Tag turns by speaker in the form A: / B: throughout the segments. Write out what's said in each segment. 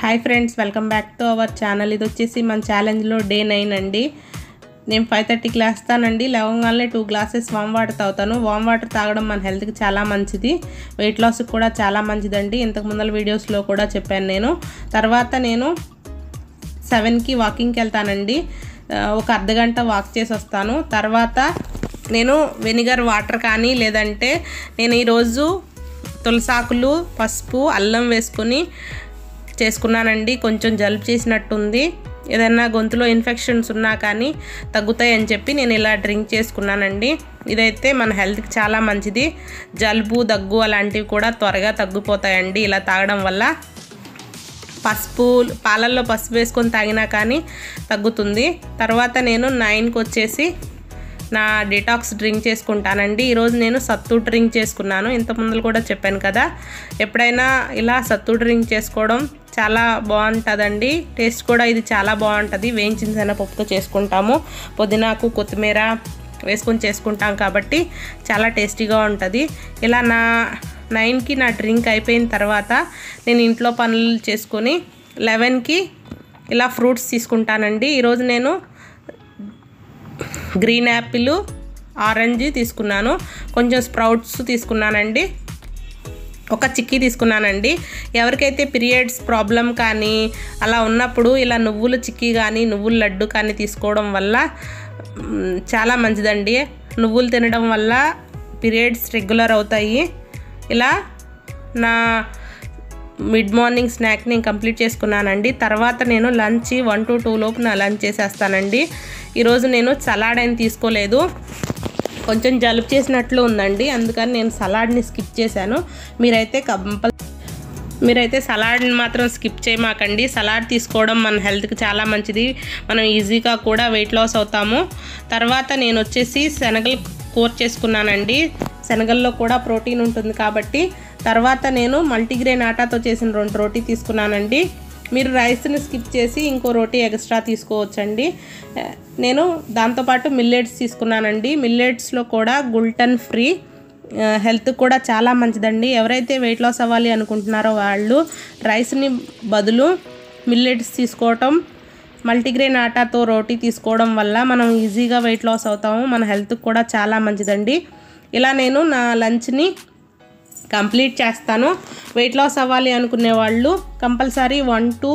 A: Hi friends, welcome back to our channel. ఇది వచ్చేసి మన ఛాలెంజ్లో డే 9 అండి. నేను 5:30కి లేస్తానండి. లేవగానే 2 గ్లాసెస్ వామ్ వాటర్ తాగుతాను. వామ్ వాటర్ తాగడం మన హెల్త్కి చాలా మంచిది, వెయిట్ లాస్కి కూడా చాలా మంచిదండి. ఇంతకు ముందర వీడియోస్లో కూడా చెప్పాను నేను. తర్వాత నేను 7కి వాకింగ్కి వెళ్తానండి. ఒక అర్ధగంట వాక్ చేసి వస్తాను. తర్వాత నేను వెనిగర్ వాటర్ కానీ లేదంటే నేను ఈరోజు తులసాకులు, పసుపు, అల్లం వేసుకొని చేసుకున్నానండి. కొంచెం జలుబు చేసినట్టుంది, ఏదైనా గొంతులో ఇన్ఫెక్షన్స్ ఉన్నా కానీ తగ్గుతాయి అని చెప్పి నేను ఇలా డ్రింక్ చేసుకున్నానండి. ఇదైతే మన హెల్త్కి చాలా మంచిది. జలుబు, దగ్గు అలాంటివి కూడా త్వరగా తగ్గిపోతాయండి ఇలా తాగడం వల్ల. పసుపు, పాలల్లో పసుపు వేసుకొని తాగినా కానీ తగ్గుతుంది. తర్వాత నేను 9కి వచ్చేసి నా డిటాక్స్ డ్రింక్ చేసుకుంటానండి. ఈరోజు నేను సత్తు డ్రింక్ చేసుకున్నాను. ఇంత ముందు కూడా చెప్పాను కదా, ఎప్పుడైనా ఇలా సత్తు డ్రింక్ చేసుకోవడం చాలా బాగుంటుందండి. టేస్ట్ కూడా ఇది చాలా బాగుంటుంది. వేయించిన శనగపప్పుతో చేసుకుంటాము, పుదీనాకు, కొత్తిమీర వేసుకొని చేసుకుంటాం కాబట్టి చాలా టేస్టీగా ఉంటుంది. ఇలా నా 9కి నా డ్రింక్ అయిపోయిన తర్వాత నేను ఇంట్లో పనులు చేసుకొని 11కి ఇలా ఫ్రూట్స్ తీసుకుంటానండి. ఈరోజు నేను గ్రీన్ యాపిల్, ఆరెంజ్ తీసుకున్నాను, కొంచెం స్ప్రౌట్స్ తీసుకున్నానండి, ఒక చిక్కీ తీసుకున్నానండి. ఎవరికైతే పీరియడ్స్ ప్రాబ్లం కానీ అలా ఉన్నప్పుడు ఇలా నువ్వుల చిక్కీ కానీ నువ్వుల లడ్డు కానీ తీసుకోవడం వల్ల చాలా మంచిదండి. నువ్వులు తినడం వల్ల పీరియడ్స్ రెగ్యులర్ అవుతాయి. ఇలా నా మిడ్ మార్నింగ్ స్నాక్ నేను కంప్లీట్ చేసుకున్నానండి. తర్వాత నేను లంచ్ 1 to 2 లోపు నా లంచ్ చేసేస్తానండి. ఈరోజు నేను సలాడ్ ఏం తీసుకోలేదు, కొంచెం జలుబు చేసినట్లు ఉందండి, అందుకని నేను సలాడ్ని స్కిప్ చేశాను. మీరైతే సలాడ్ని మాత్రం స్కిప్ చేయమాకండి. సలాడ్ తీసుకోవడం మన హెల్త్కి చాలా మంచిది, మనం ఈజీగా కూడా వెయిట్ లాస్ అవుతాము. తర్వాత నేను వచ్చేసి శనగలు కూర చేసుకున్నానండి. శనగల్లో కూడా ప్రోటీన్ ఉంటుంది కాబట్టి. తర్వాత నేను మల్టీగ్రెయిన్ ఆటాతో చేసిన 2 రోటీ తీసుకున్నానండి. మీరు రైస్ని స్కిప్ చేసి ఇంకో రోటీ ఎక్స్ట్రా తీసుకోవచ్చండి. నేను దాంతోపాటు మిల్లెట్స్ తీసుకున్నానండి. మిల్లెట్స్లో కూడా గ్లూటెన్ ఫ్రీ, హెల్త్ కూడా చాలా మంచిదండి. ఎవరైతే వెయిట్ లాస్ అవ్వాలి అనుకుంటున్నారో వాళ్ళు రైస్ని బదులు మిల్లెట్స్ తీసుకోవటం, మల్టీగ్రెయిన్ ఆటాతో రోటీ తీసుకోవడం వల్ల మనం ఈజీగా వెయిట్ లాస్ అవుతాము, మన హెల్త్కి కూడా చాలా మంచిదండి. ఇలా నేను నా లంచ్ని కంప్లీట్ చేస్తాను. వెయిట్ లాస్ అవ్వాలి అనుకునే వాళ్ళు కంపల్సరీ 1 to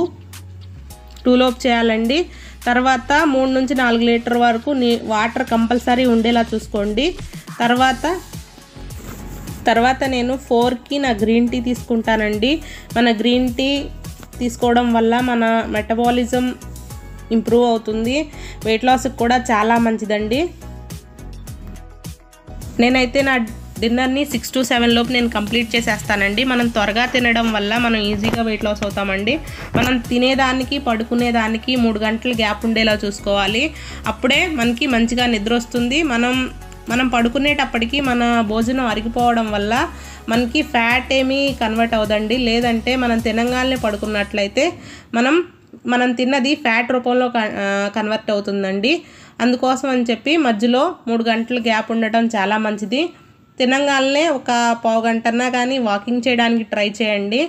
A: 2 లోపు చేయాలండి. తర్వాత 3 నుంచి 4 లీటర్ వరకు వాటర్ కంపల్సరీ ఉండేలా చూసుకోండి. తర్వాత నేను 4కి నా గ్రీన్ టీ తీసుకుంటానండి. మన గ్రీన్ టీ తీసుకోవడం వల్ల మన మెటబాలిజం ఇంప్రూవ్ అవుతుంది, వెయిట్ లాస్కి కూడా చాలా మంచిదండి. నేనైతే నా డిన్నర్ని 6 to 7 లోపు నేను కంప్లీట్ చేసేస్తానండి. మనం త్వరగా తినడం వల్ల మనం ఈజీగా వెయిట్ లాస్ అవుతామండి. మనం తినేదానికి పడుకునేదానికి 3 గంటల గ్యాప్ ఉండేలా చూసుకోవాలి. అప్పుడే మనకి మంచిగా నిద్ర వస్తుంది. మనం పడుకునేటప్పటికి మన భోజనం అరిగిపోవడం వల్ల మనకి ఫ్యాట్ ఏమీ కన్వర్ట్ అవ్వదండి. లేదంటే మనం తినగానే పడుకున్నట్లయితే మనం తిన్నది ఫ్యాట్ రూపంలో కన్వర్ట్ అవుతుందండి. అందుకోసం అని చెప్పి మధ్యలో 3 గంటల గ్యాప్ ఉండటం చాలా మంచిది. తినగానే ఒక పావు గంటన్నా కానీ వాకింగ్ చేయడానికి ట్రై చేయండి.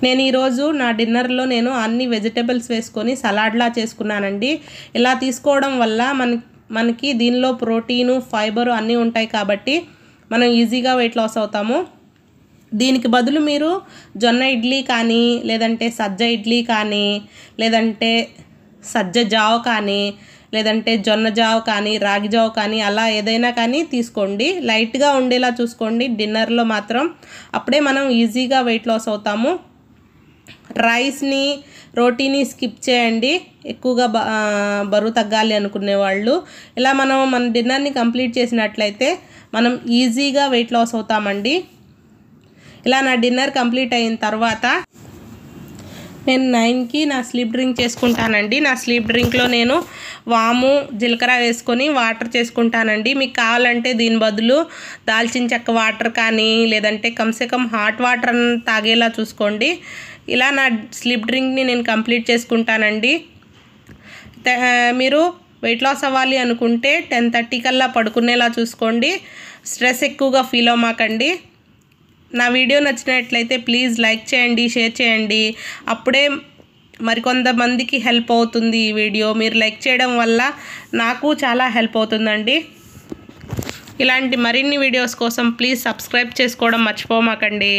A: నేను ఈరోజు నా డిన్నర్లో నేను అన్ని వెజిటేబుల్స్ వేసుకొని సలాడ్లా చేసుకున్నానండి. ఇలా తీసుకోవడం వల్ల మనకి దీనిలో ప్రోటీను, ఫైబరు అన్నీ ఉంటాయి కాబట్టి మనం ఈజీగా వెయిట్ లాస్ అవుతాము. దీనికి బదులు మీరు జొన్న ఇడ్లీ కానీ లేదంటే సజ్జ ఇడ్లీ కానీ లేదంటే సజ్జ జావ కానీ లేదంటే జొన్న జావ కానీ రాగి జావ కానీ అలా ఏదైనా కానీ తీసుకోండి. లైట్గా ఉండేలా చూసుకోండి డిన్నర్లో మాత్రం, అప్పుడే మనం ఈజీగా వెయిట్ లాస్ అవుతాము. రైస్ని, రోటీని స్కిప్ చేయండి ఎక్కువగా బరువు తగ్గాలి అనుకునే వాళ్ళు. ఇలా మన డిన్నర్ని కంప్లీట్ చేసినట్లయితే మనం ఈజీగా వెయిట్ లాస్ అవుతామండి. ఇలా నా డిన్నర్ కంప్లీట్ అయిన తర్వాత నేను 9కి నా స్లీప్ డ్రింక్ చేసుకుంటానండి. నా స్లీప్ డ్రింక్లో నేను వాము, జీలకర్ర వేసుకొని వాటర్ చేసుకుంటానండి. మీకు కావాలంటే దీని బదులు దాల్చిన చెక్క వాటర్ కానీ లేదంటే కమ్సే కమ్ హాట్ వాటర్ తాగేలా చూసుకోండి. ఇలా నా స్లీప్ డ్రింక్ని నేను కంప్లీట్ చేసుకుంటానండి. మీరు వెయిట్ లాస్ అవ్వాలి అనుకుంటే 10:30 కల్లా పడుకునేలా చూసుకోండి. స్ట్రెస్ ఎక్కువగా ఫీల్ అవ్వమాకండి. నా వీడియో నచ్చినట్లయితే ప్లీజ్ లైక్ చేయండి, షేర్ చేయండి. అప్పుడే మరికొంతమందికి హెల్ప్ అవుతుంది ఈ వీడియో. మీరు లైక్ చేయడం వల్ల నాకు చాలా హెల్ప్ అవుతుందండి. ఇలాంటి మరిన్ని వీడియోస్ కోసం ప్లీజ్ సబ్స్క్రైబ్ చేసుకోవడం మర్చిపోమాకండి.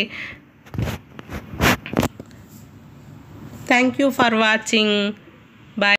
A: Thank you for watching.